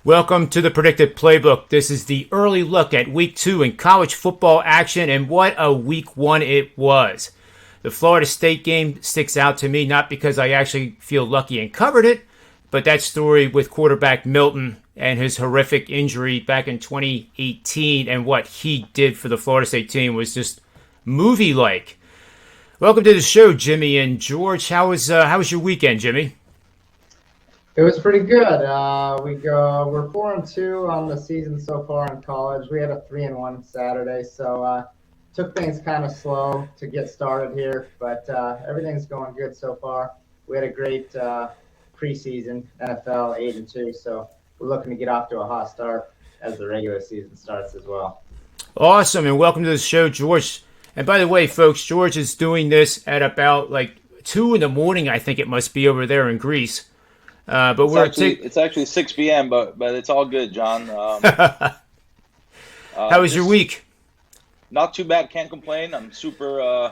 Welcome to the Predictive Playbook. This is the early look at Week 2 in college football action, and what a Week 1 it was. The Florida State game sticks out to me, not because I actually feel lucky and covered it, but that story with quarterback Milton and his horrific injury back in 2018 and what he did for the Florida State team was just movie-like. Welcome to the show, Jimmy and George. How was your weekend, Jimmy? It was pretty good. We're 4-2 on the season so far in college. We had a 3-1 Saturday, so took things kind of slow to get started here, but everything's going good so far. We had a great preseason, NFL 8-2, so we're looking to get off to a hot start as the regular season starts as well. Awesome, and welcome to the show, George. And by the way, folks, George is doing this at about 2 in the morning, I think it must be over there in Greece. But it's actually 6 p.m., but it's all good, John. How was your week? Not too bad. Can't complain. I'm super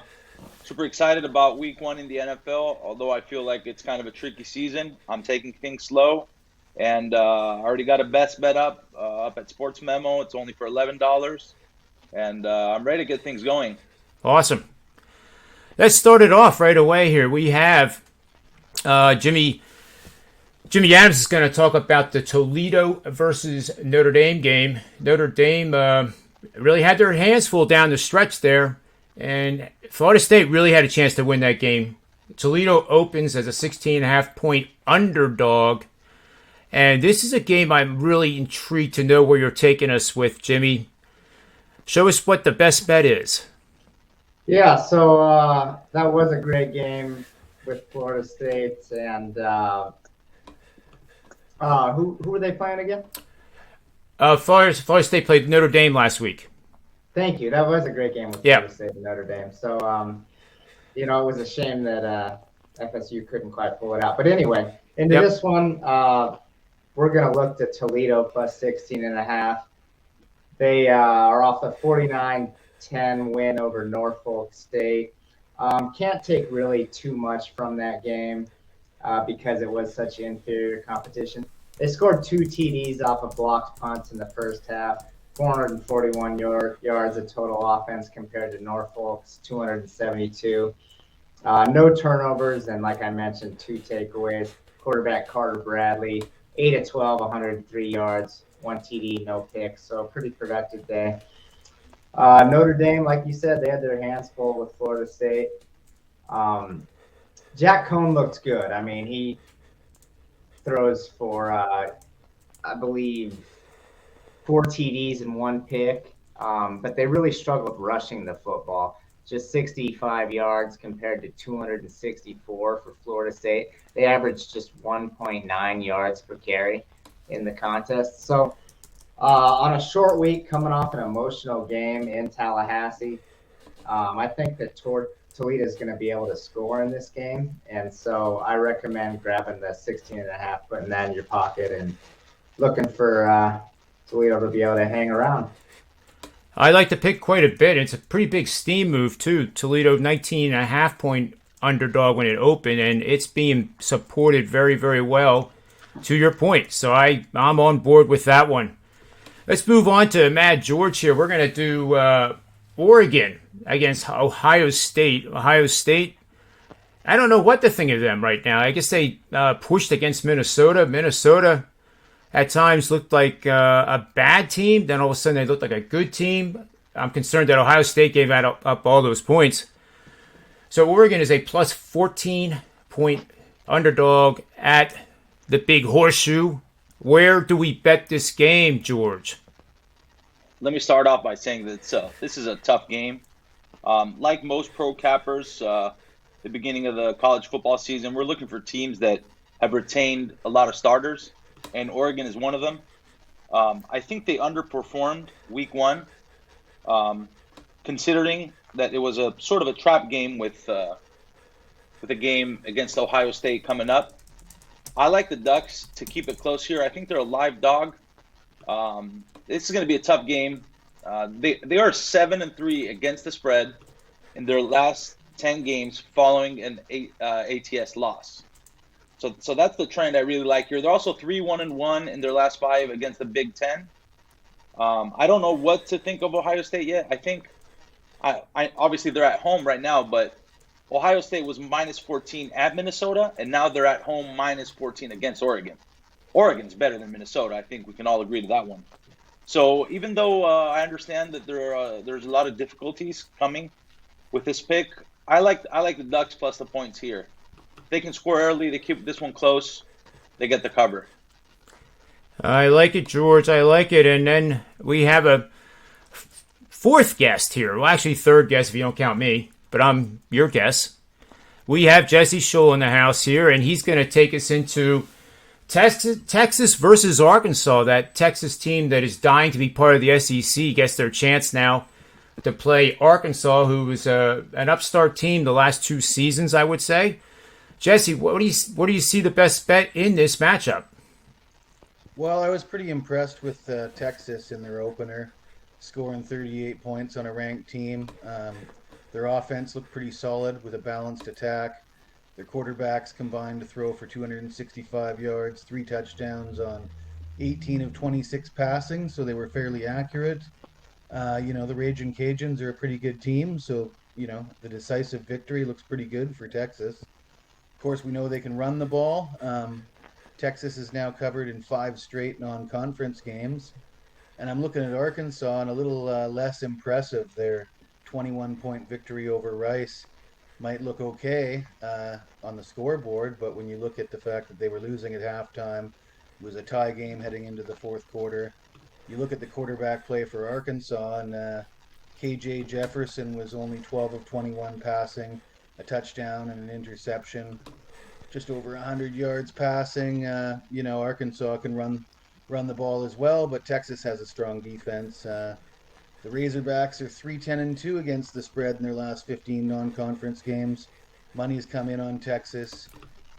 excited about Week 1 in the NFL. Although I feel like it's kind of a tricky season, I'm taking things slow, and I already got a best bet up at Sportsmemo. It's only for $11, and I'm ready to get things going. Awesome. Let's start it off right away here. We have Jimmy Adams is going to talk about the Toledo versus Notre Dame game. Notre Dame really had their hands full down the stretch there, and Florida State really had a chance to win that game. Toledo opens as a 16.5-point underdog, and this is a game I'm really intrigued to know where you're taking us with, Jimmy. Show us what the best bet is. Yeah, so that was a great game with Florida State, and who were they playing again? Florida State played Notre Dame last week. Thank you. That was a great game with Florida State and Notre Dame. So, it was a shame that FSU couldn't quite pull it out. But anyway, into this one, we're going to look to Toledo plus 16.5. They are off a 49-10 win over Norfolk State. Can't take really too much from that game because it was such inferior competition. They scored 2 TDs off of blocked punts in the first half, 441 yards of total offense compared to Norfolk's 272. No turnovers, and like I mentioned, 2 takeaways. Quarterback Carter Bradley, 8 of 12, 103 yards, 1 TD, no picks, so a pretty productive day. Notre Dame, like you said, they had their hands full with Florida State. Jack Cohn looks good. I mean, he throws for, I believe, 4 TDs and 1 pick, but they really struggled rushing the football. Just 65 yards compared to 264 for Florida State. They averaged just 1.9 yards per carry in the contest. So on a short week, coming off an emotional game in Tallahassee, I think that Toledo is going to be able to score in this game, and so I recommend grabbing the 16.5, putting that in your pocket, and looking for Toledo to be able to hang around. I like to pick quite a bit. It's a pretty big steam move, too. Toledo 19.5-point underdog when it opened, and it's being supported very, very well, to your point. So I'm on board with that one. Let's move on to Mad George here. We're going to do Oregon against Ohio State. Ohio State, I don't know what to think of them right now. I guess they pushed against Minnesota. Minnesota at times looked like a bad team. Then all of a sudden they looked like a good team. I'm concerned that Ohio State gave up all those points. So Oregon is a plus 14-point underdog at the Big Horseshoe. Where do we bet this game, George? Let me start off by saying that this is a tough game. Like most pro cappers, the beginning of the college football season, we're looking for teams that have retained a lot of starters, and Oregon is one of them. I think they underperformed Week 1, considering that it was a sort of a trap game with a game against Ohio State coming up. I like the Ducks to keep it close here. I think they're a live dog. This is going to be a tough game. They are 7-3 against the spread in their last 10 games following an ATS loss. So that's the trend I really like here. They're also 3-1-1 in their last 5 against the Big Ten. I don't know what to think of Ohio State yet. I think I obviously they're at home right now, but Ohio State was -14 at Minnesota, and now they're at home -14 against Oregon. Oregon's better than Minnesota. I think we can all agree to that one. So even though I understand that there's a lot of difficulties coming with this pick, I like the Ducks plus the points here. If they can score early, they keep this one close, they get the cover. I like it, George. I like it. And then we have a fourth guest here. Well, actually, third guest if you don't count me, but I'm your guest. We have Jesse Schule in the house here, and he's going to take us into Texas versus Arkansas. That Texas team that is dying to be part of the SEC gets their chance now to play Arkansas, who was an upstart team the last 2 seasons, I would say. Jesse, what do you see the best bet in this matchup? Well, I was pretty impressed with Texas in their opener, scoring 38 points on a ranked team. Their offense looked pretty solid with a balanced attack. Their quarterbacks combined to throw for 265 yards, 3 touchdowns on 18 of 26 passing, so they were fairly accurate. The Raging Cajuns are a pretty good team, so, the decisive victory looks pretty good for Texas. Of course, we know they can run the ball. Texas is now covered in 5 straight non-conference games. And I'm looking at Arkansas and a little less impressive. Their 21-point victory over Rice might look okay on the scoreboard, but when you look at the fact that they were losing at halftime, it was a tie game heading into the 4th quarter. You look at the quarterback play for Arkansas, and K.J. Jefferson was only 12 of 21 passing, a touchdown and an interception. Just over 100 yards passing. Arkansas can run the ball as well, but Texas has a strong defense. The Razorbacks are 3-10-2 against the spread in their last 15 non-conference games. Money's come in on Texas.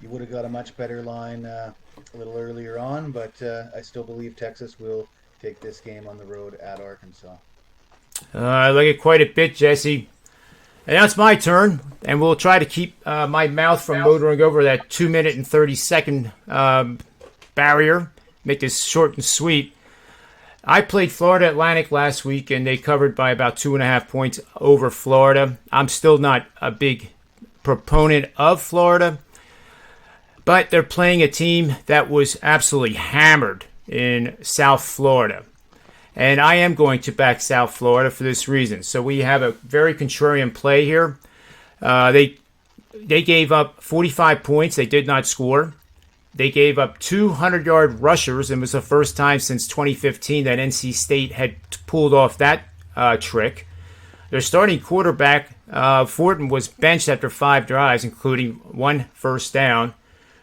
You would have got a much better line a little earlier on, but I still believe Texas will take this game on the road at Arkansas. I like it quite a bit, Jesse. And now it's my turn, and we'll try to keep my mouth from motoring over that 2-minute and 30-second barrier. Make this short and sweet. I played Florida Atlantic last week, and they covered by about 2.5 points over Florida. I'm still not a big proponent of Florida, but they're playing a team that was absolutely hammered in South Florida. And I am going to back South Florida for this reason. So we have a very contrarian play here. They gave up 45 points. They did not score. They gave up 200-yard rushers, and it was the first time since 2015 that NC State had pulled off that trick. Their starting quarterback, Fortin, was benched after 5 drives, including 1 first down.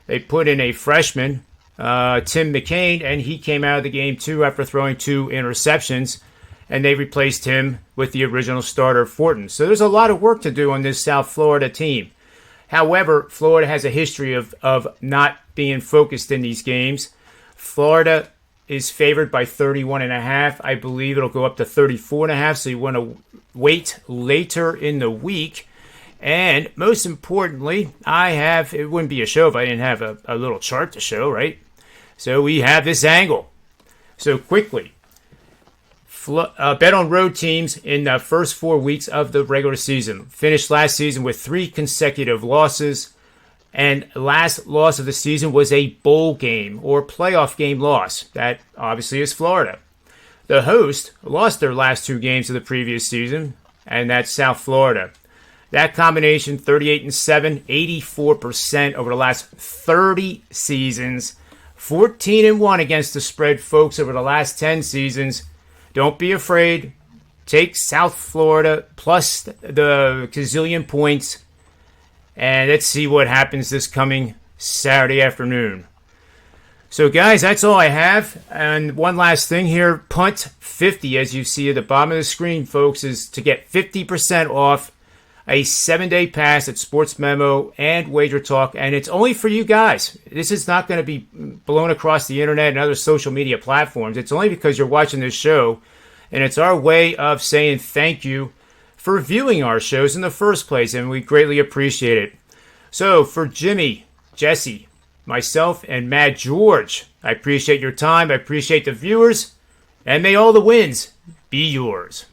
They put in a freshman, Tim McCain, and he came out of the game too after throwing 2 interceptions, and they replaced him with the original starter, Fortin. So there's a lot of work to do on this South Florida team. However, Florida has a history of not being focused in these games. Florida is favored by 31.5. I believe it'll go up to 34.5, so you want to wait later in the week. And most importantly, it wouldn't be a show if I didn't have a little chart to show, right? So we have this angle. So quickly, bet on road teams in the first 4 weeks of the regular season. Finished last season with 3 consecutive losses. And last loss of the season was a bowl game or playoff game loss. That obviously is Florida. The host lost their last 2 games of the previous season, and that's South Florida. That combination, 38-7, 84% over the last 30 seasons. 14-1 against the spread, folks, over the last 10 seasons. Don't be afraid. Take South Florida plus the gazillion points. And let's see what happens this coming Saturday afternoon. So, guys, that's all I have. And one last thing here. Punt 50, as you see at the bottom of the screen, folks, is to get 50% off a 7-day pass at Sportsmemo and WagerTalk, and it's only for you guys. This is not going to be blown across the internet and other social media platforms. It's only because you're watching this show, and it's our way of saying thank you for viewing our shows in the first place, and we greatly appreciate it. So for Jimmy, Jesse, myself, and Matt George. I appreciate your time. I appreciate the viewers. And may all the wins be yours.